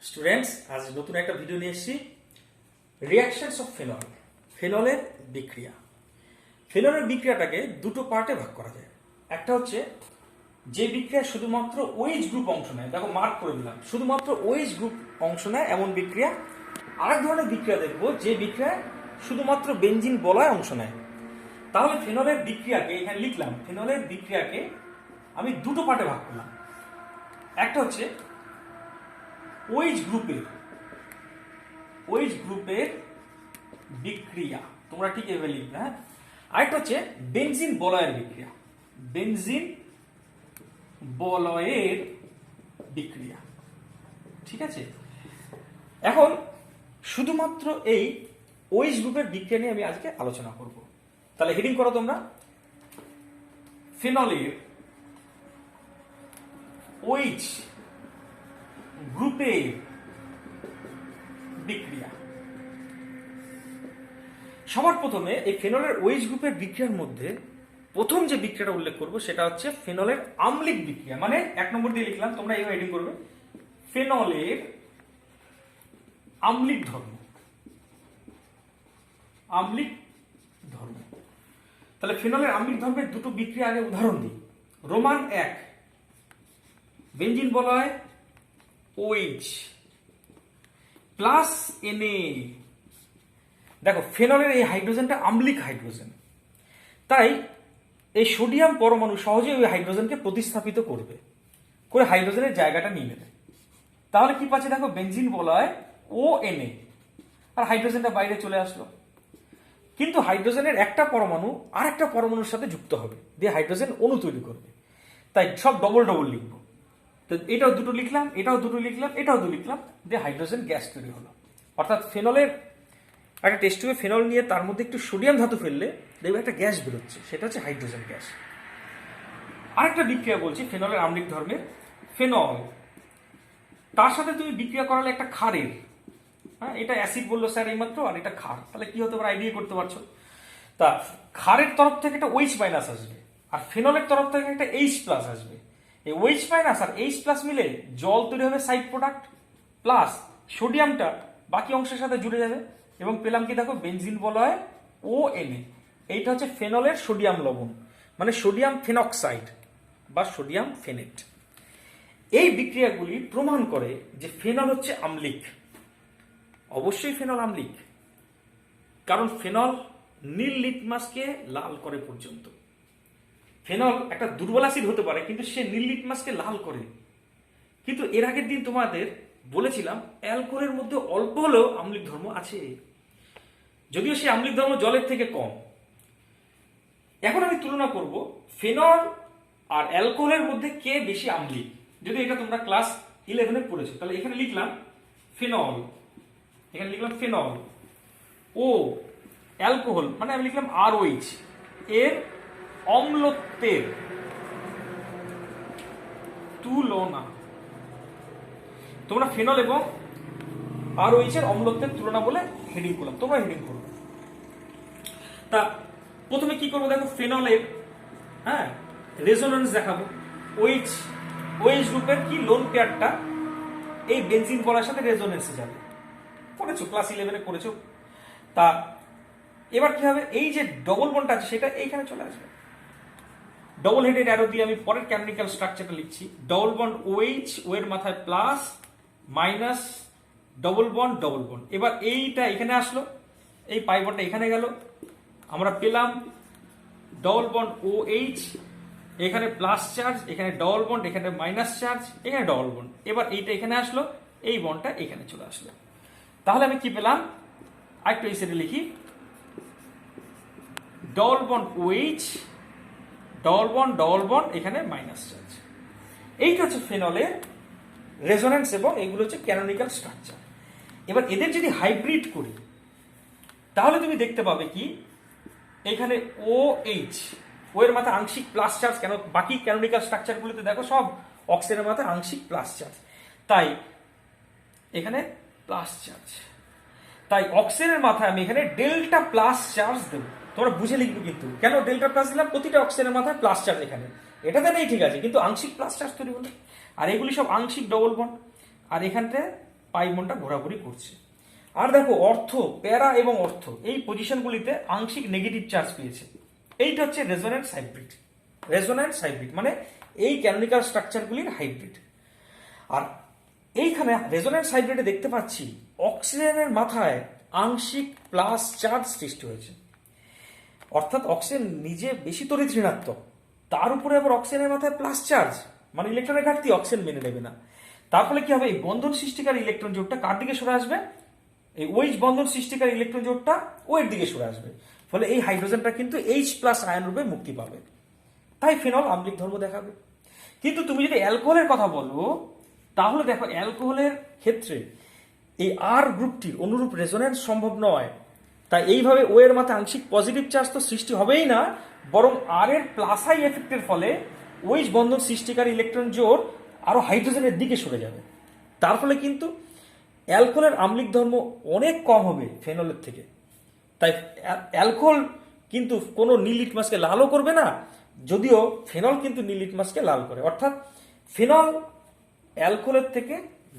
Students, আজ নতুন একটা ভিডিও নিয়ে এসেছি। রিয়াকশনস অফ ফেনল, ফেনলের বিক্রিয়া। ফেনলের বিক্রিয়াটাকে দুটো পার্টে ভাগ করা যায়। একটা হচ্ছে যে বিক্রিয়া শুধুমাত্র ওএইচ গ্রুপ অংশ নেয়, দেখো মার্ক করে দিলাম, শুধুমাত্র ওএইচ গ্রুপ অংশ নেয় এমন বিক্রিয়া। আরেক ধরনের বিক্রিয়া দেখবো যে বিক্রিয়ায় শুধুমাত্র বেনজিন বলয় অংশ নেয়। তাহলে ফেনলের বিক্রিয়াকে এখানে লিখলাম, ফেনলের বিক্রিয়াকে আমি দুটো পার্টে ভাগ করলাম। একটা হচ্ছে ওএইচ গ্রুপের বিক্রিয়া, তোমরা ঠিক এভাবে লিখবে। হ্যাঁ, আরেকটা হচ্ছে বেনজিন বলয়ের বিক্রিয়া, বেনজিন বলয়ের বিক্রিয়া। ঠিক আছে, এখন শুধুমাত্র এই ওএইচ গ্রুপের বিক্রিয়া নিয়ে আমি আজকে আলোচনা করব। তাহলে হেডিং করো তোমরা, ফেনলের ওএইচ গ্রুপের বিক্রিয়া। সবার প্রথমে এই ফেনলের ওএইচ গ্রুপের বিক্রিয়ার মধ্যে প্রথম যে বিক্রিয়াটা উল্লেখ করব সেটা হচ্ছে ফেনলের আম্লিক বিক্রিয়া। মানে এক নম্বর দিয়ে লিখলাম, তোমরা এইভাবে হেডিং করবে, ফেনলের আম্লিক ধর্ম। আম্লিক ধর্ম। তাহলে ফেনলের আম্লিক ধর্মের দুটো বিক্রিয়া আগে উদাহরণ দিই। রোমান 1, বেনজিন বলয় OH প্লাস Na। দেখো ফেনলের এই হাইড্রোজেনটা আম্লিক হাইড্রোজেন, তাই এই সোডিয়াম পরমাণু সহজে ওই হাইড্রোজেনকে প্রতিস্থাপিত করবে, করে হাইড্রোজেনের জায়গাটা নিয়ে নেবে। তাহলে কি পাচ্ছে দেখো, বেনজিন বলয় ONA, আর হাইড্রোজেনটা বাইরে চলে আসলো। কিন্তু হাইড্রোজেনের একটা পরমাণু আর একটা পরমাণুর সাথে যুক্ত হবে, দিয়ে হাইড্রোজেন অণু তৈরি করবে। তাই সব ডবল ডবল লিখবো। তো এটাও দুটো লিখলাম, এটাও দুটো লিখলাম, এটাও দুটো লিখলাম, দিয়ে হাইড্রোজেন গ্যাস তৈরি হলো। অর্থাৎ ফেনলের একটা টেস্ট টিউবে ফেনল নিয়ে তার মধ্যে একটু সোডিয়াম ধাতু ফেললে দেখবে একটা গ্যাস বেরোচ্ছে, সেটা হচ্ছে হাইড্রোজেন গ্যাস। আরেকটা বিক্রিয়া বলছি ফেনলের আম্লিক ধর্মের, ফেনল তার সাথে তুমি বিক্রিয়া করালে একটা ক্ষারের, হ্যাঁ এটা অ্যাসিড বললো স্যার এইমাত্র, আর এটা ক্ষার, তাহলে কি হতে পারে আইডিয়া করতে পারছো। তা ক্ষারের তরফ থেকে একটা OH মাইনাস আসবে, আর ফেনলের তরফ থেকে একটা H প্লাস আসবে। এই OH মাইনাস আর H প্লাস মিলে জল তৈরি হবে, সাইড প্রোডাক্ট, প্লাস সোডিয়ামটা বাকি অংশের সাথে জুড়ে যাবে, এবং পেলাম কি দেখো, বেনজিন বলয় ONA। এইটা হচ্ছে ফেনলের সোডিয়াম লবণ, মানে সোডিয়াম ফেনক্সাইড বা সোডিয়াম ফেনেট। এই বিক্রিয়াগুলি প্রমাণ করে যে ফেনল হচ্ছে আম্লিক। অবশ্যই ফেনল আম্লিক, কারণ ফেনল নীল লিটমাসকে লাল করে পর্যন্ত। ফেনল একটা দুর্বল অ্যাসিড হতে পারে, কিন্তু সে নীল লিটমাসকে লাল করে। কিন্তু এর আগের দিন তোমাদের বলেছিলাম অ্যালকোহলের মধ্যে অল্প হলেও আম্লিক ধর্ম আছে, যদিও সে আম্লিক ধর্ম জলের থেকে কম। এখন আমি তুলনা করব ফেনল আর অ্যালকোহলের মধ্যে কে বেশি আম্লিক। যদি এটা তোমরা ক্লাস 11-এ পড়েছো, তাহলে এখানে লিখলাম ফেনল, এখানে লিখলাম ফেনল ও অ্যালকোহল, মানে আমি লিখলাম ROH এর অম্লত্বের তুলনা। তোমরা ফেনল এবং ROH এর অম্লত্বের তুলনা বলে হেডিং করলাম, তোমরা হেডিং করো। তা প্রথমে কি করবো দেখো, ফেনলের রেজোন্যান্স দেখাবো। OH গ্রুপের কি লোন পেয়ারটা এই বেনজিন বলয়ের সাথে রেজোন্যান্সে যাবে, পড়েছো ক্লাস 11-এ পড়েছো। তা এবার কি হবে, এই যে ডবল বন্ড আছে সেটা এইখানে চলে আসবে। ডবল হেডেড অ্যারো দিয়ে আমি পরের কেমিক্যাল স্ট্রাকচারটা লিখছি। ডবল বন্ড OH, ও এর মাথায় plus minus, double bond double bond. এবার এইটা এখানে আসলো, এই পাই বন্ডটা এখানে গেল, আমরা পেলাম ডবল বন্ড OH, এখানে প্লাস চার্জ, এখানে ডবল বন্ড, এখানে মাইনাস চার্জ, এখানে ডবল বন্ড। এবার এইটা এখানে আসলো, এই বন্ডটা এখানে চলে আসলো। তাহলে আমি কি পেলাম, আরেকটু এই সাইডে লিখি, double bond OH, double bond, এখানে মাইনাস চার্জ। এইটা হচ্ছে ফেনলের রেজোন্যান্স এবং এগুলো হচ্ছে ক্যানোনিক্যাল স্ট্রাকচার। এবার এদের যদি হাইব্রিড করি তাহলে তুমি দেখতে পাবে কি, এখানে OH, ও এর মাথায় আংশিক প্লাস চার্জ, কেন বাকি ক্যানোনিক্যাল স্ট্রাকচারগুলোতে দেখো সব অক্সিজেনের মাথায় আংশিক প্লাস চার্জ, তাই এখানে প্লাস চার্জ। তাই অক্সিজেনের মাথায় আমি এখানে ডেল্টা প্লাস চার্জ দেবো। তোমরা বুঝে লিখবে কিন্তু, কেন ডেল্টা প্লাস দিলাম, প্রতিটা অক্সিজেনের মাথায় প্লাস চার্জ এখানে, এটাতে নেই ঠিক আছে, কিন্তু আংশিক প্লাস চার্জ তৈরি হলো। আর এগুলি সব আংশিক ডবল বন্ড, আর এখানটায় পাই বন্ডটা ঘোরাঘুরি করছে। আর দেখো অর্থ, প্যারা এবং অর্থ এই পজিশনগুলিতে আংশিক নেগেটিভ চার্জ পেয়েছে। এইটা হচ্ছে রেজোন্যান্স হাইব্রিড। রেজোন্যান্স হাইব্রিড মানে এই ক্যানোনিক্যাল স্ট্রাকচারগুলির হাইব্রিড। আর এইখানে রেজোন্যান্স হাইব্রিডে দেখতে পাচ্ছি অক্সিজেনের মাথায় আংশিক প্লাস চার্জ সৃষ্টি হয়েছে, অর্থাৎ অক্সিজেন নিজে বেশি তড়িৎ ঋণাত্মক, তার উপরে আবার অক্সিজেনের মাথায় প্লাস চার্জ, মানে ইলেকট্রনের ঘাটতি অক্সিজেন মেনে নেবে না। তার ফলে কি হবে, এই বন্ধন সৃষ্টিকারী ইলেকট্রন জোটটা কার দিকে সরে আসবে, এই ওইচ বন্ধন সৃষ্টিকারী ইলেকট্রন জোটটা ও এর দিকে সরে আসবে। ফলে এই হাইড্রোজেনটা কিন্তু এইচ প্লাস আয়ন রূপে মুক্তি পাবে, তাই ফেনল আম্লিক ধর্ম দেখাবে। কিন্তু তুমি যদি অ্যালকোহলের কথা বলো, তাহলে দেখো অ্যালকোহলের ক্ষেত্রে এই আর গ্রুপটির অনুরূপ রেজোন্যান্স সম্ভব নয়। তাই এইভাবে ও এর মাথায় আংশিক পজিটিভ চার্জ তো সৃষ্টি হবেই না, বরং আর এর প্লাস আই এফেক্টের ফলে ওইচ বন্ধন সৃষ্টিকারী ইলেকট্রন জোড় আরো হাইড্রোজেনের দিকে সরে যাবে। তার ফলে কিন্তু অ্যালকোহলের আম্লিক ধর্ম অনেক কম হবে ফেনলের থেকে। তাই অ্যালকোহল কিন্তু কোনো নীল লিটমাসকে লালও করবে না, যদিও ফেনল কিন্তু নীল লিটমাসকে লাল করে, অর্থাৎ ফেনল অ্যালকোহলের থেকে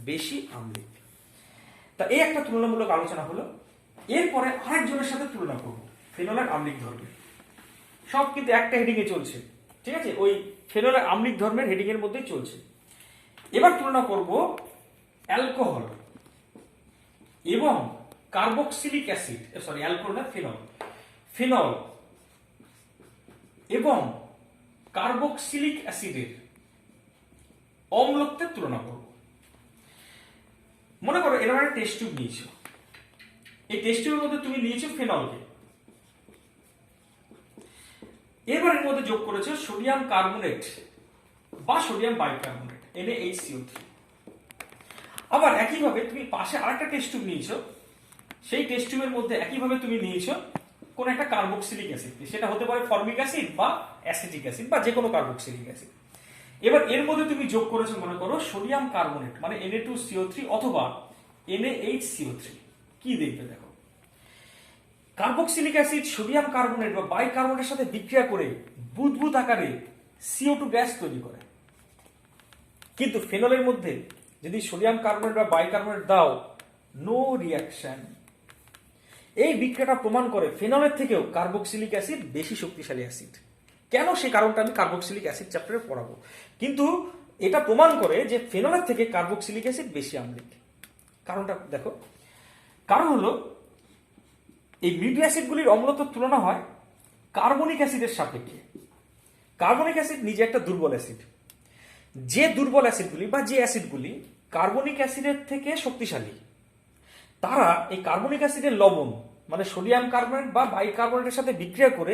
বেশি আম্লিক। তা এই একটা তুলনামূলক আলোচনা হলো। এরপরে আরেকজনের সাথে তুলনা করব ফেনলের আম্লিক ধর্মের। সব কিন্তু একটা হেডিং এ চলছে, ঠিক আছে, ওই ফেনলের আম্লিক ধর্মের হেডিং এর মধ্যেই চলছে। এবার তুলনা করব অ্যালকোহল এবং কার্বক্সিলিক অ্যাসিড, সরি অ্যালকোহল না ফেনল, ফেনল এবং কার্বক্সিলিক অ্যাসিডের অম্লত্বের তুলনা করব। মনে করো এরকম একটা টেস্ট টিউব নিয়েছো, এই টেস্ট টিউবের মধ্যে তুমি নিয়েছো ফেনলকে, এবার এর মধ্যে যোগ করেছো সোডিয়াম কার্বনেট বা সোডিয়াম বাইকার্বনেট NaHCO3। আবার একইভাবে তুমি পাশে আরেকটা টেস্ট টিউব নিয়েছো, সেই টেস্ট টিউবের মধ্যে একইভাবে তুমি নিয়েছো কোন একটা কার্বক্সিলিক অ্যাসিড, সেটা হতে পারে ফর্মিক অ্যাসিড বা অ্যাসিটিক অ্যাসিড বা যে কোনো কার্বক্সিলিক অ্যাসিড। এবার এর মধ্যে তুমি যোগ করেছো মনে করো সোডিয়াম কার্বনেট মানে Na2CO3 অথবা NaHCO3। কি দেখবে দেখো, কার্বক্সিলিক অ্যাসিড সোডিয়াম কার্বনেট বা বাইকার্বনেটের সাথে বিক্রিয়া করে বুদবুদ আকারে CO2 গ্যাস তৈরি করে। কিন্তু ফেনলের মধ্যে যদি সোডিয়াম কার্বনেট বা বাইকার্বনেট দাও, নো রিয়াকশন। এই বিক্রিয়াটা প্রমাণ করে ফেনলের থেকেও কার্বক্সিলিক অ্যাসিড বেশি শক্তিশালী অ্যাসিড। কেন, সে কারণটা আমি কার্বক্সিলিক অ্যাসিড চ্যাপ্টারে পড়াবো। কিন্তু এটা প্রমাণ করে যে ফেনলের থেকে কার্বক্সিলিক অ্যাসিড বেশি আম্লিক। কারণটা দেখো, কারণ হলো এই মৃদু অ্যাসিডগুলির অম্লত্বের তুলনা হয় কার্বনিক অ্যাসিডের সাপেক্ষে। কার্বনিক অ্যাসিড নিজে একটা দুর্বল অ্যাসিড। যে দুর্বল অ্যাসিডগুলি বা যে অ্যাসিডগুলি কার্বনিক অ্যাসিডের থেকে শক্তিশালী, তারা এই কার্বনিক অ্যাসিডের লবণ মানে সোডিয়াম কার্বনেট বা বাইকার্বনেটের সাথে বিক্রিয়া করে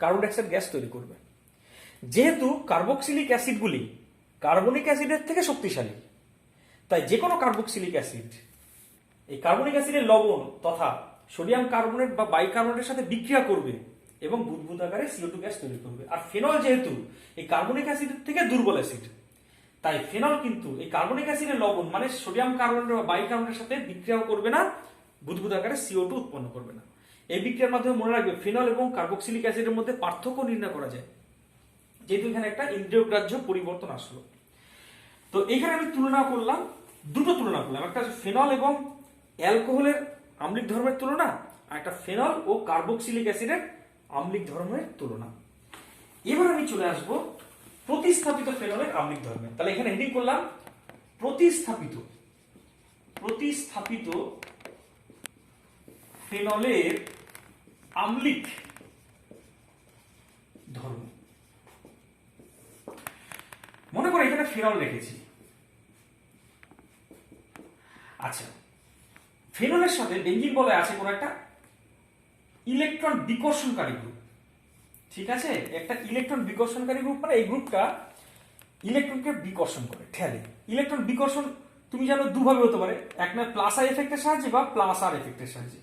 কার্বন ডাইঅক্সাইড গ্যাস তৈরি করবে। যেহেতু কার্বক্সিলিক অ্যাসিডগুলি কার্বনিক অ্যাসিডের থেকে শক্তিশালী, তাই যে কোনো কার্বক্সিলিক অ্যাসিড এই কার্বনিক অ্যাসিডের লবণ তথা সোডিয়াম কার্বনেট বা বাইকার্বনেটের সাথে বিক্রিয়া করবে এবং বুদবুদ আকারে CO2 গ্যাস তৈরি করবে। আর ফেনল যেহেতু এই কার্বনিক অ্যাসিডের থেকে দুর্বল অ্যাসিড, তাই ফেনল কিন্তু এই কার্বনিক অ্যাসিডের লবণ মানে সোডিয়াম কার্বনেট বা বাইকার্বনেটের সাথে বিক্রিয়াও করবে না, বুদবুদ আকারে CO2 উৎপন্ন করবে না। এই বিক্রিয়ার মাধ্যমে মনে রাখবে ফেনল এবং কার্বক্সিলিক অ্যাসিডের মধ্যে পার্থক্য নির্ণয় করা যায়, যেহেতু এখানে একটা ইন্দ্রিয়গ্রাহ্য পরিবর্তন আসলো। তো এখানে আমি তুলনা করলাম, দুটো তুলনা করলাম, একটা ফেনল এবং অ্যালকোহলের আম্লিক ধর্মের তুলনা, আর একটা ফেনল ও কার্বক্সিলিক অ্যাসিডের আম্লিক ধর্মের তুলনা। এবার আমি চলে আসব প্রতিস্থাপিত ফেনলের আম্লিক ধর্মে। তাহলে এখানে হেডিং করলাম প্রতিস্থাপিত ফেনলের আম্লিক ধর্ম। মনে করো এখানে ফেনল রেখেছি। আচ্ছা, ফেনলের সাথে বেঞ্জিন বলয় আছে কোন একটা ইলেকট্রন বিকর্ষণকারী গ্রুপ, ঠিক আছে, একটা ইলেকট্রন বিকর্ষণকারী গ্রুপ মানে এই গ্রুপটা ইলেকট্রনকে বিকর্ষণ করে, ঠেলে। ইলেকট্রন বিকর্ষণ তুমি জানো দুভাবে হতে পারে, এক নয় প্লাস আই এফেক্টের সাহায্যে বা প্লাস আর এফেক্টের সাহায্যে।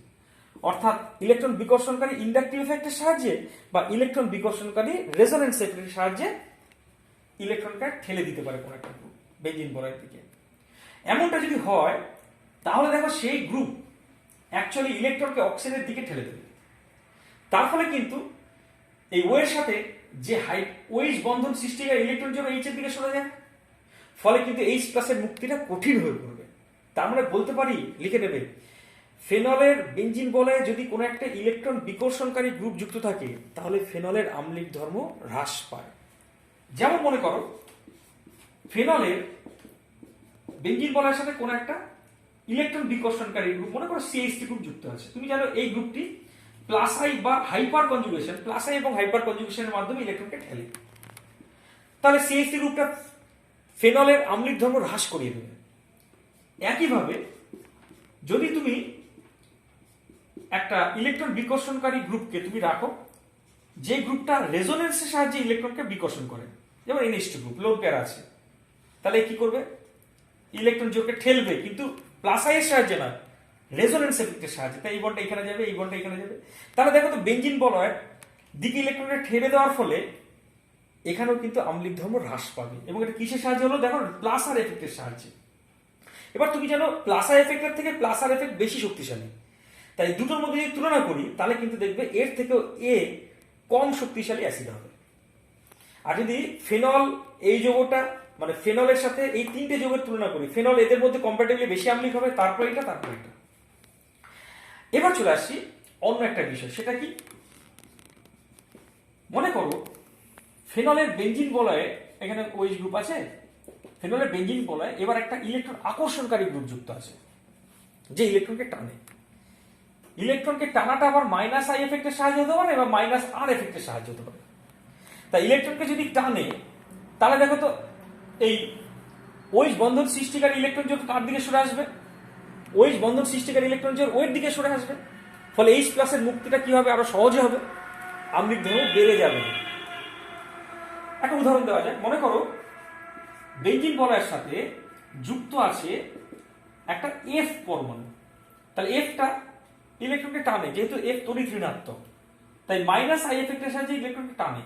অর্থাৎ ইলেকট্রন বিকর্ষণকারী ইন্ডাকটিভ এফেক্টের সাহায্যে বা ইলেকট্রন বিকর্ষণকারী রেজোন্যান্স এফেক্টের সাহায্যে ইলেকট্রনকে ঠেলে দিতে পারে কোন একটা গ্রুপ বেঞ্জিন বলয়ের দিকে। এমনটা যদি হয় তাহলে দেখো সেই গ্রুপ অ্যাকচুয়ালি ইলেকট্রনকে অক্সিজেনের দিকে ঠেলে দেবে। তার ফলে কিন্তু এই ও এর সাথে যে OH বন্ধন সৃষ্টি হয় ইলেকট্রন জন্য এইচ এর দিকে সরে যায়, ফলে কিন্তু H প্লাসের মুক্তিটা কঠিন হয়ে পড়বে। তার মানে বলতে পারি, লিখে নেবে, ফেনলের বেঞ্জিন বলয়ে যদি কোনো একটা ইলেকট্রন বিকর্ষণকারী গ্রুপ যুক্ত থাকে তাহলে ফেনলের আম্লিক ধর্ম হ্রাস পায়। যেমন মনে করো ফেনলের বেঞ্জিন বলয়ের সাথে কোনো একটা ইলেকট্রন বিকর্ষণকারী গ্রুপ, মনে করো CH3 গ্রুপ যুক্ত আছে। তুমি জানো এই গ্রুপটি প্লাস আই বা হাইপার কনজুগেশন, প্লাস আই এবং হাইপার কনজুগেশনের মাধ্যমে ইলেকট্রনকে ঠেলে, তাহলে CH3 গ্রুপটা ফেনলের আম্লিক ধর্ম হ্রাস করিয়ে দেবে। একইভাবে যদি তুমি একটা ইলেকট্রন বিকর্ষণকারী গ্রুপকে তুমি রাখো, যে গ্রুপটা রেজোনেন্সের সাহায্যে ইলেকট্রনকে বিকর্ষণ করে, যেমন NH2 গ্রুপ লোন পেয়ার আছে, তাহলে কি করবে, ইলেকট্রন জোরকে ঠেলবে, কিন্তু প্লাস আই এর সাহায্যে না, রেজোনেন্স এফেক্টের সাহায্যে। তাই এই বন্ডটা এখানে যাবে, এই বন্ডটা এখানে যাবে। তাহলে দেখো তো বেঞ্জিন বলয় দিকে ইলেকট্রনকে ঠেলে দেওয়ার ফলে এখানেও কিন্তু আম্লিক ধর্ম হ্রাস পাবে, এবং এটা কিসের সাহায্যে হলো, দেখো প্লাস আর এফেক্টের সাহায্যে। এবার তুমি জানো প্লাস আর এফেক্টের থেকে প্লাস আর এফেক্ট বেশি শক্তিশালী, তাই দুটোর মধ্যে যদি তুলনা করি তাহলে কিন্তু দেখবে এর থেকেও এ কম শক্তিশালী অ্যাসিড হবে। আর যদি ফেনল এই যৌগটা মানে ফেনলের সাথে এই তিনটে যৌগের তুলনা করি, ফেনল এদের মধ্যে কম্পারেটিভলি বেশি আম্লিক হবে, তারপর এটা, তারপর এটা। এবার চলে আসছি অন্য একটা বিষয়, সেটা কি, মনে করো ফেনলের বেঞ্জিন বলয়ে এখানে OH গ্রুপ আছে, ফেনলের বেঞ্জিন বলয়ে এবার একটা ইলেকট্রন আকর্ষণকারী গ্রুপ যুক্ত আছে, যে ইলেকট্রনকে টানে। ইলেকট্রনকে টানাটা আবার মাইনাস আই এফেক্টের সাহায্যে হতে পারে বা মাইনাস আর এফেক্টের সাহায্যে হতে পারে। তাই ইলেকট্রনকে যদি টানে তাহলে দেখো তো এই OH বন্ধন সৃষ্টিকারী ইলেকট্রন জোর কার দিকে সরে আসবে, OH বন্ধন সৃষ্টিকারী ইলেকট্রন জোর ওর দিকে সরে আসবে, ফলে H প্লাসের মুক্তিটা কি হবে, আরো সহজে হবে, আম্লিক ধর্ম বেড়ে যাবে। একটা উদাহরণ দেওয়া যায়, মনে করো বেঞ্জিন বলয়ের সাথে যুক্ত আছে একটা F পরমাণু, তাহলে Fটা ইলেকট্রনকে টানে, যেহেতু F তড়িৎ ঋণাত্মক, তাই মাইনাস আই এফেক্টের সাহায্যে ইলেকট্রনকে টানে,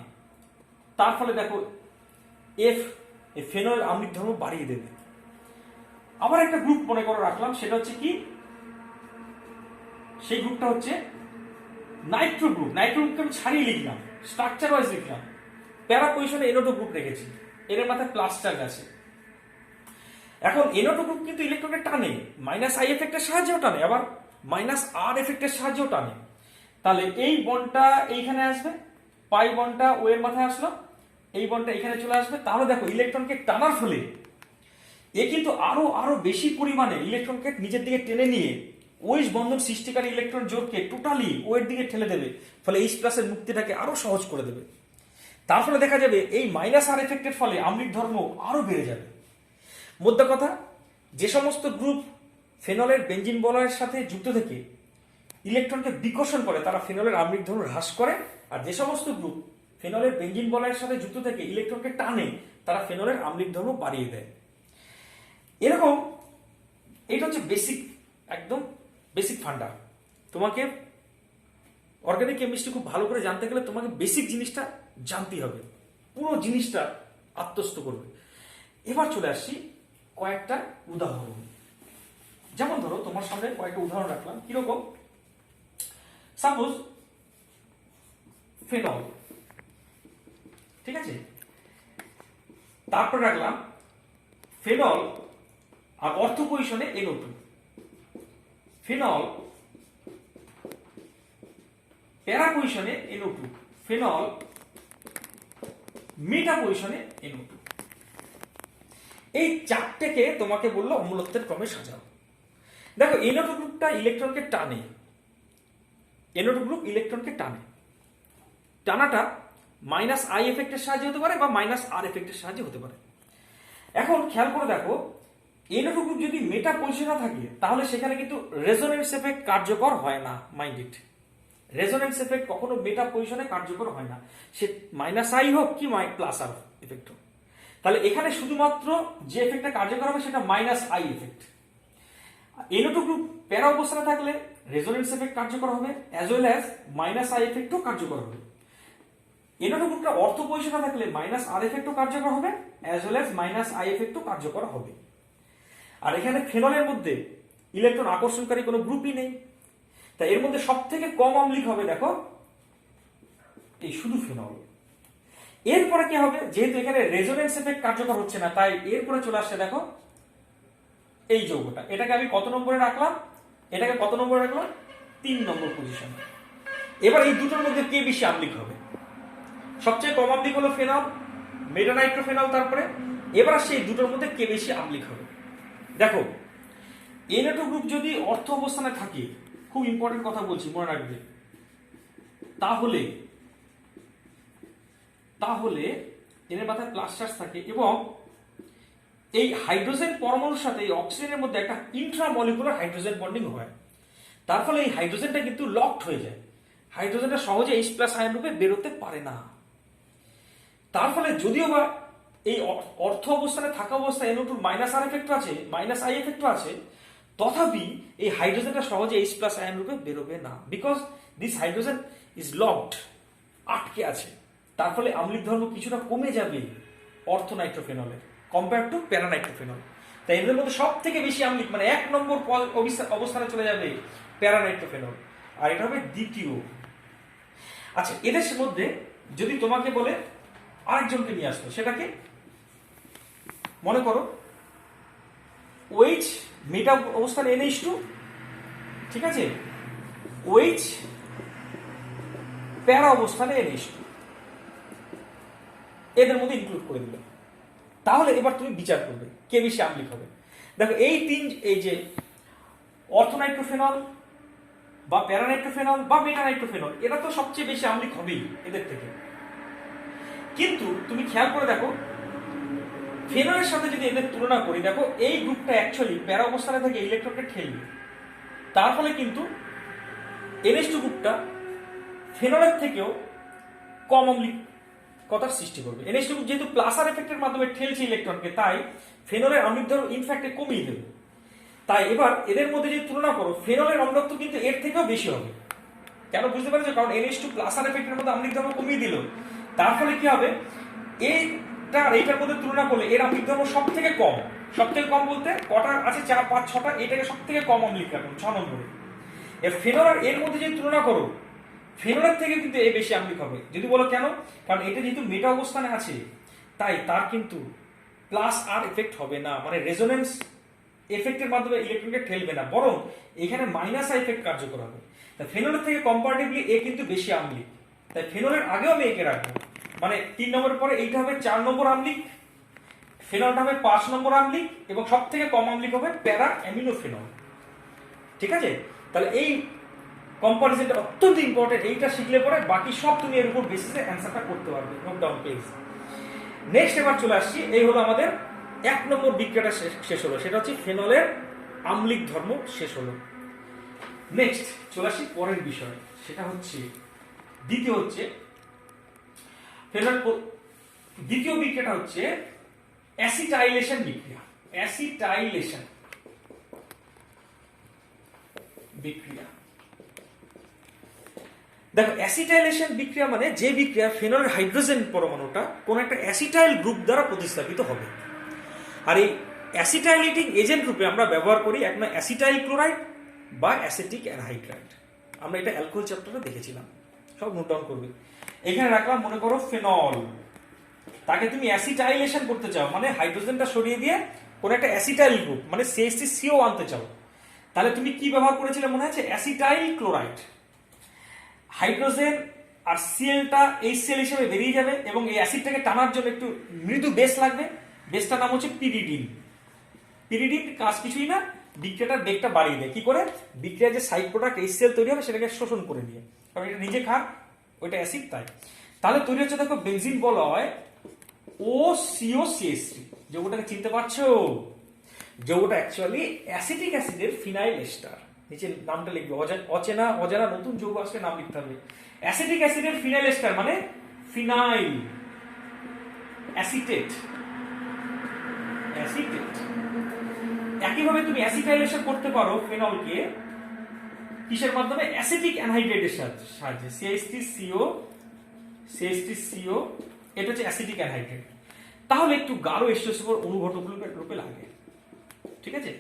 তার ফলে দেখো F এই ফেনল আম্লিক ধর্ম বাড়িয়ে দেবে। আবার একটা গ্রুপ মনে করো রাখলাম, সেটা হচ্ছে কি, সেই গ্রুপটা হচ্ছে নাইট্রো গ্রুপ। নাইট্রো গ্রুপকে আমি ছাড়িয়ে লিখলাম, স্ট্রাকচার ওয়াইজ লিখলাম, প্যারা পজিশনে NO2 গ্রুপ রেখেছি, এর মাথায় প্লাস চার্জ আছে। এখন NO2 গ্রুপ কিন্তু ইলেকট্রনকে টানে, মাইনাস আই এফেক্টের সাহায্যেও টানে, আবার মাইনাস আর এফেক্টের সাহায্যেও টানে। তাহলে এই বন্ডটা এইখানে আসবে, পাই বন্ডটা ও এর মাথায় আসলো, এই বন্ডটা এখানে চলে আসবে। তাহলে দেখো ইলেকট্রনকে টানার ফলে এ কিন্তু আরো আরো বেশি পরিমাণে ইলেকট্রনকে নিজের দিকে টেনে নিয়ে OH বন্ধন সৃষ্টিকারী ইলেকট্রন জোরকে টোটালি ও এর দিকে ঠেলে দেবে, ফলে H প্লাসের মুক্তিটাকে আরো সহজ করে দেবে। তার ফলে দেখা যাবে এই মাইনাস আর এফেক্টের ফলে আম্লিক ধর্ম আরো বেড়ে যাবে। মোদ্দা কথা, যে সমস্ত গ্রুপ ফেনলের বেঞ্জিন বলয়ের সাথে যুক্ত থেকে ইলেকট্রনকে বিকর্ষণ করে তারা ফেনলের আম্লিক ধর্ম হ্রাস করে, আর যে সমস্ত গ্রুপ ফেনলের বেঞ্জিন বলয়ের সাথে যুক্ত থেকে ইলেকট্রনকে টানে তারা ফেনলের আম্লিক ধর্ম বাড়িয়ে দেয়। এরকম এটা হচ্ছে বেসিক, একদম বেসিক ফান্ডা। তোমাকে অর্গানিক কেমিস্ট্রি খুব ভালো করে জানতে গেলে তোমাকে বেসিক জিনিসটা জানতেই হবে, পুরো জিনিসটা আত্মস্থ করবে। এবার চলে আসছি কয়েকটা উদাহরণ। যেমন ধরো তোমার সামনে কয়েকটা উদাহরণ রাখলাম, কিরকম, সাপোজ ফেনল, ঠিক আছে, তারপর রাখলাম ফেনল আর অর্থ পজিশনে NO2, ফেনল প্যারা পজিশনে NO2, ফেনল মেটা পজিশনে NO2। এই চারটেকে তোমাকে বললো অম্লত্বের ক্রমে সাজাও। দেখো NO2 গ্রুপটা ইলেকট্রনকে টানে, NO2 গ্রুপ ইলেকট্রনকে টানে, টানাটা মাইনাস আই এফেক্টের সাহায্যে হতে পারে বা মাইনাস আর এফেক্টের সাহায্যে হতে পারে। এখন খেয়াল করে দেখো NO2 গ্রুপ যদি মেটা পজিশনে থাকে তাহলে সেখানে কিন্তু রেজোনেন্স এফেক্ট কার্যকর হয় না। মাইন্ড ইট, রেজোনেন্স এফেক্ট কখনো মেটা পজিশনে কার্যকর হয় না, সে মাইনাস আই হোক কি প্লাস আর এফেক্ট হোক। তাহলে এখানে শুধুমাত্র যে এফেক্টটা কার্যকর হবে সেটা minus I effect. NO2 group প্যারা অবস্থানে থাকলে রেজোনেন্স এফেক্ট কার্যকর হবে, as well as minus I এফেক্টও কার্যকর হবে। NO2 গ্রুপটা অর্থ পজিশনে থাকলে মাইনাস আর এফেক্টও কার্যকর হবে, as well as minus I এফেক্টও কার্যকর হবে। আর এখানে ফেনলের মধ্যে ইলেকট্রন আকর্ষণকারী কোনো গ্রুপই নেই, তাই এর মধ্যে সব থেকে কম আম্লিক হবে দেখো এই শুধু ফেনল। এরপরে কি হবে, যেহেতু এখানে রেজোনেন্স এফেক্ট কার্যকর হচ্ছে না, তাই এরপরে চলে আসছে দেখো এই যৌগটা, এটাকে আমি কত নম্বরে রাখলাম, এটাকে কত নম্বরে রাখলাম, 3 নম্বর পজিশন। এবার এই দুটোর মধ্যে কে বেশি আম্লিক হবে? সবচেয়ে কম আম্লিক হলো ফেনল, মেটানাইট্রোফেনল। তারপরে এবার আসছে এই দুটোর মধ্যে কে বেশি আম্লিক হবে। দেখো NO2 গ্রুপ যদি অর্থ অবস্থানে থাকে, খুব ইম্পর্টেন্ট কথা বলছি, মনে রাখবে, তাহলে তাহলে এর মাথায় প্লাস চার্জ থাকে এবং এই হাইড্রোজেন পরমাণুর সাথে এই অক্সিজেনের মধ্যে একটা ইন্ট্রামলিকুলার হাইড্রোজেন বন্ডিং হয়। তার ফলে এই হাইড্রোজেনটা কিন্তু লকড হয়ে যায়, হাইড্রোজেনটা সহজে H+ আয়ন রূপে বেরোতে পারে না। তার ফলে যদিও বা এই অর্থ অবস্থানে থাকা অবস্থায় NO2 মাইনাস আর এফেক্ট আছে, মাইনাস আই এফেক্ট আছে, তথাপি এই হাইড্রোজেনটা সহজে H+ আয়ন রূপে বেরোবে না, because this hydrogen is locked, আটকে আছে। তার ফলে আম্লিক ধর্ম কিছুটা কমে যাবে অর্থোনাইট্রোফেনলের কম্পেয়ার টু প্যারানাইট্রোফেনল। তাই এদের মধ্যে সব থেকে বেশি আম্লিক মানে 1 নম্বর অবস্থানে চলে যাবে প্যারানাইট্রোফেনল, আর এটা হবে দ্বিতীয়। আচ্ছা, এদের মধ্যে যদি তোমাকে বলে আরেকজনকে নিয়ে আসতো, সেটাকে মনে করো OH মেটা অবস্থানে NH2, ঠিক আছে, OH প্যারা অবস্থানে NH2, এদের মধ্যে ইনক্লুড করে দিল। তাহলে এবার তুমি বিচার করবে কে বেশি আম্লিক হবে। দেখো এই যে অর্থোনাইট্রোফেনল বা প্যারানাইট্রোফেনল বা মেটানাইট্রোফেনল, এরা তো সবচেয়ে বেশি আম্লিক হবেই এদের থেকে। কিন্তু তুমি খেয়াল করে দেখো ফেনলের সাথে যদি এদের তুলনা করি, দেখো এই গ্রুপটা অ্যাকচুয়ালি প্যারা অবস্থানে থেকে ইলেকট্রনকে ঠেলবে, তার ফলে কিন্তু NH2 গ্রুপটা ফেনলের থেকেও কম আম্লিকতার সৃষ্টি করবে। NH2 গ্রুপ যেহেতু প্লাস আর এফেক্টের মাধ্যমে ঠেলছে ইলেকট্রনকে, তাই ফেনলের আম্লিক ধর্ম ইনফ্যাক্টে কমিয়ে দেবে। তাই এবার এদের মধ্যে যদি তুলনা করো, ফেনলের অম্লত্ব কিন্তু এর থেকেও বেশি হবে। কেন বুঝতে পারছো? কারণ NH2 প্লাস আর এফেক্টের মধ্যে আম্লিক ধর্ম কমিয়ে দিল, তার ফলে কি হবে, এইটার মধ্যে তুলনা করলে এর আম্লিক ধর্ম সব থেকে কম। সব থেকে কম বলতে কটা আছে? 4, 5, 6টা, এটাকে সব থেকে কম আম্লিক রাখুন 6 নম্বরে। এর ফেনল আর এর মধ্যে যদি তুলনা করো, ফেনলের থেকে কিন্তু এ বেশি আম্লিক হবে। যদি বলো কেন? কারণ এটা যেহেতু মেটা অবস্থানে আছে, তাই তার কিন্তু প্লাস আর এফেক্ট হবে না, মানে রেজোনেন্স এফেক্টের মাধ্যমে ইলেকট্রনকে ঠেলবে না, বরং এখানে মাইনাস আর এফেক্ট কার্যকর হবে। তাই ফেনলের থেকে কম্পারেটিভলি এ কিন্তু বেশি আম্লিক, তাই ফেনলের আগেও আমি একে রাখবো। মানে 3 নম্বরের পরে এইটা হবে 4 নম্বর আম্লিক, ফেনলটা হবে 5 নম্বর আম্লিক, এবং সব থেকে কম আম্লিক হবে প্যারা অ্যামিনোফেনল। ঠিক আছে? তাহলে এই কম্পারিজনটা অত্যন্ত ইম্পর্টেন্ট। এইটা শিখলে পরে বাকি সব তুমি এর উপর বেসিসে অ্যান্সারটা করতে পারবে। Note down please. নেক্সট এবার চলে আসছি, এই হলো আমাদের 1 নম্বর বিক্রিয়াটা শেষ হলো, সেটা হচ্ছে ফেনলের আম্লিক ধর্ম শেষ হলো। নেক্সট চলে আসি পরের বিষয়, সেটা হচ্ছে দ্বিতীয় বিক্রিয়াটা হচ্ছে অ্যাসিটাইলেশন বিক্রিয়া। অ্যাসিটাইলেশন বিক্রিয়া, দেখো অ্যাসিটাইলেশন বিক্রিয়া মানে যে বিক্রিয়া ফেনলের হাইড্রোজেন পরমাণুটা কোন একটা অ্যাসিটাইল গ্রুপ দ্বারা প্রতিস্থাপিত হবে। আর এই অ্যাসিটাইলেটিং এজেন্ট রূপে আমরা ব্যবহার করি এক না অ্যাসিটাইল ক্লোরাইড বা অ্যাসিটিক অ্যানহাইড্রাইড। আমরা এটা অ্যালকোহল চ্যাপ্টারে দেখেছিলাম, সব নোট ডাউন করবে। এখানে রাখলাম মনে করো ফেনল, তাকে তুমি অ্যাসিটাইলেশন করতে চাও, মানে হাইড্রোজেনটা সরিয়ে দিয়ে কোন একটা অ্যাসিটাইল গ্রুপ মানে CH3CO আনতে চাও, তাহলে তুমি কি ব্যবহার করেছিলে মনে আছে? Acetyl chloride. হাইড্রোজেন আর সিএলটা HCl হিসেবে বেরিয়ে যাবে এবং এই অ্যাসিডটাকে টানার জন্য একটু মৃদু বেস লাগবে, বেসটার নাম হচ্ছে পিরিডিন। পিরিডিন কাজ কিছুই না, বিক্রিয়াটার বেগটা বাড়িয়ে দেয়। কি করে? বিক্রিয়া যে সাইড প্রোডাক্ট HCl তৈরি হবে সেটাকে শোষণ করে নিয়ে, কারণ এটা নিজে খান, ওইটা অ্যাসিড, তাই তাহলে তৈরি হচ্ছে দেখো বেনজিন বলা হয় OCOCH3। যৌগটাকে চিনতে পারছো? যৌগটা অ্যাকচুয়ালি অ্যাসিটিক অ্যাসিডের ফিনাইল এস্টার। নিচে নামটা লিখবে, অজানা নতুন যৌগ আসলে নাম লিখতে হবে। অ্যাসিটিক অ্যাসিডের ফিনাইল এস্টার মানে ফিনাইল অ্যাসিটেট। একইভাবে তুমি অ্যাসিটাইলেশন করতে পারো ফেনলকে কিসের মাধ্যমে? অ্যাসিটিক অ্যানহাইড্রাইডের সাহায্যে। CH3CO, এটা হচ্ছে অ্যাসিটিক অ্যানহাইড্রাইড। তাহলে একটু গাঢ় H2SO4 অনুঘটক রূপে লাগে। ঠিক আছে?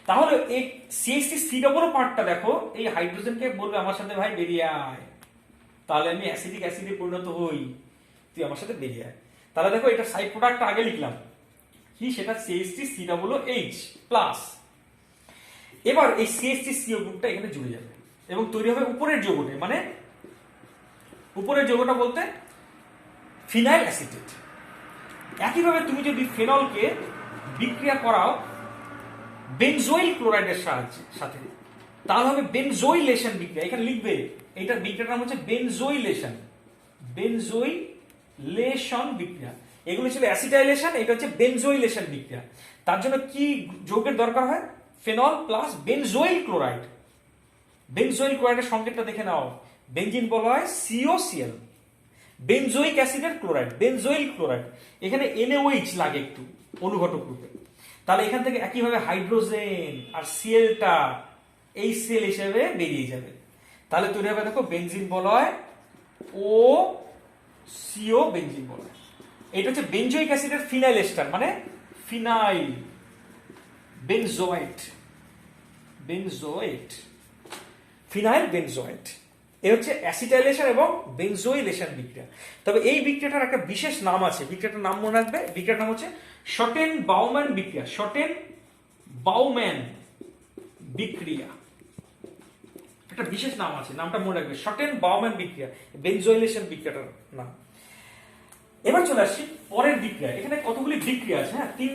তাহলে এই CH3COO পার্টটা দেখো, এই হাইড্রোজেনকে বলবে আমার সাথে ভাই বেরিয়ে আয়, তাহলে আমি অ্যাসিটিক অ্যাসিডে পরিণত হই, তুই আমার সাথে বেরিয়ে আয়। তাহলে দেখো এটা সাইড প্রোডাক্টটা আগে লিখলাম কি, সেটা CH3COOH প্লাস এবার এই সিএইচসি সিও গ্রুপটা এখানে জুড়ে যাবে এবং তৈরি হবে উপরের যৌগটি, মানে উপরের যৌগটা বলতে ফিনাইল অ্যাসিটেট। একইভাবে তুমি যদি ফেনলকে বিক্রিয়া করাও বেনজোইল ক্লোরাইডের সাথে, তাহলে হবে বেনজোইলেশন বিক্রিয়া। এখানে লিখবে এইটার বিক্রিয়াটার নাম হচ্ছে বেনজোইলেশন, বেনজোইলেশন বিক্রিয়া। এগুলো ছিল অ্যাসিটাইলেশন, এটা হচ্ছে বেনজোইলেশন বিক্রিয়া। তার জন্য কি যৌগের দরকার হয়? Phenol plus benzoyl chloride. Benzoyl ক্লোরাইডের সংকেতটা দেখে নাও, বেনজিন বলা হয় COCl, বেনজোইক অ্যাসিডের ক্লোরাইড, বেনজোইল ক্লোরাইড। এখানে NaOH লাগে একটু অনুঘটক রূপে, তাহলে এখান থেকে একইভাবে হাইড্রোজেন আর সিএলটা এই সেল হিসেবে বেরিয়ে যাবে। তাহলে তৈরি হবে দেখো বেনজিন বলা হয় CO বেনজিন বলা হয়। এটা হচ্ছে বেনজোইক অ্যাসিডের ফিনাইল এস্টার, মানে ফিনাইল বেনজোয়েট, ফিনাইল বেনজোয়েট। এ হচ্ছে অ্যাসিটাইলেশন এবং বেনজোইলেশন বিক্রিয়া। তবে এই বিক্রিয়াটার একটা বিশেষ নাম আছে, বিক্রিয়াটার নাম মনে রাখবে। বিক্রিয়াটার নাম হচ্ছে শর্টেন বাউম্যান বিক্রিয়া, শর্টেন বাউম্যান বিক্রিয়া, একটা বিশেষ নাম আছে, নামটা মনে রাখবে, শর্টেন বাউম্যান বিক্রিয়া, বেনজোইলেশন বিক্রিয়াটার নাম। এবার চলে আসছি পরের বিক্রিয়া। এখানে কতগুলি বিক্রিয়া আছে। হ্যাঁ, 3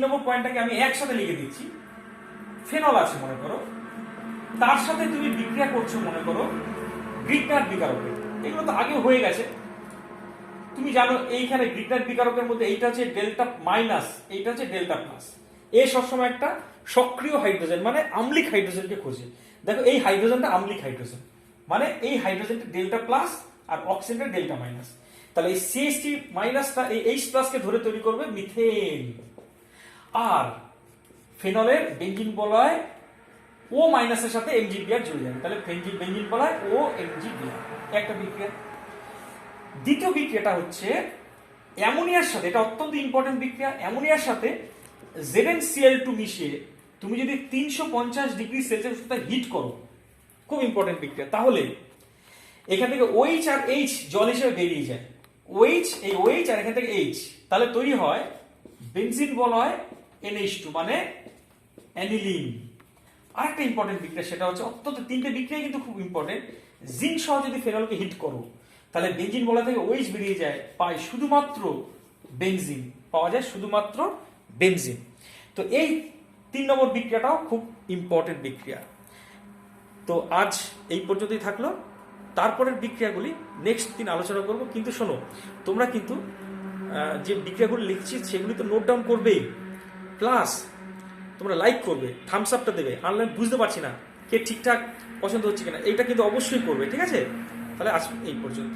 নম্বর পয়েন্টটাকে আমি একসাথে লিখে দিচ্ছি। ফেনল আছে মনে করো, তার সাথে তুমি বিক্রিয়া করছো মনে করো গ্রিগনার বিকারকে। এগুলো তো আগে হয়ে গেছে, তুমি জানো। এইখানে গ্রিগনার বিকারকের মধ্যে এইটা হচ্ছে ডেল্টা মাইনাস, এইটা হচ্ছে ডেল্টা প্লাস। এ সবসময় একটা সক্রিয় হাইড্রোজেন, মানে আম্লিক হাইড্রোজেনকে খোঁজে। দেখো এই হাইড্রোজেনটা আম্লিক হাইড্রোজেন, মানে এই হাইড্রোজেনটা ডেল্টা প্লাস আর অক্সিজেনটা ডেল্টা মাইনাস। তাহলে এই CH3 মাইনাসটা এই H প্লাসকে ধরে তৈরি করবে মিথেন। আর ফেনলের বেনজিন বলা হয় O মাইনাসের সাথে MgBr জুড়ে যাবে, তাহলে বেনজিন বলা হয় OMgBr, একটা বিক্রিয়া। দ্বিতীয় বিক্রিয়াটা হচ্ছে অ্যামোনিয়ার সাথে, এটা অত্যন্ত ইম্পর্টেন্ট বিক্রিয়া। অ্যামোনিয়ার সাথে ZnCl2 মিশিয়ে তুমি যদি 350 ডিগ্রি সেলসিয়াস হিট করো, খুব ইম্পর্টেন্ট বিক্রিয়া, তাহলে এখান থেকে OH আর H জল হিসেবে বেরিয়ে যায়। OH, এই OH আর এখান থেকে H, তাহলে তৈরি হয় বেনজিন বলা হয় NH2, মানে অ্যানিলিন। আরেকটা ইম্পর্টেন্ট বিক্রিয়া, সেটা হচ্ছে অত্যন্ত, তিনটে বিক্রিয়া কিন্তু খুব ইম্পর্টেন্ট। জিঙ্ক সহ যদি ফেনলকে হিট করো, তাহলে বেনজিন বলা থেকে OH বেরিয়ে যায়, পাই শুধুমাত্র বেনজিন, পাওয়া যায় শুধুমাত্র বেনজিন। তো এই 3 নম্বর বিক্রিয়াটাও খুব ইম্পর্টেন্ট বিক্রিয়া। তো আজ এই পর্যন্তই থাকলো। তারপরের বিক্রিয়াগুলি নেক্সট দিন আলোচনা করব। কিন্তু শোনো, তোমরা কিন্তু যে বিক্রিয়াগুলি লিখছি সেগুলি তো নোট ডাউন করবেই, প্লাস তোমরা লাইক করবে, থামস আপটা দেবে। অনলাইন বুঝতে পারছি না কে ঠিকঠাক পছন্দ হচ্ছে কিনা, এইটা কিন্তু অবশ্যই করবে, ঠিক আছে? তাহলে আজ এই পর্যন্ত।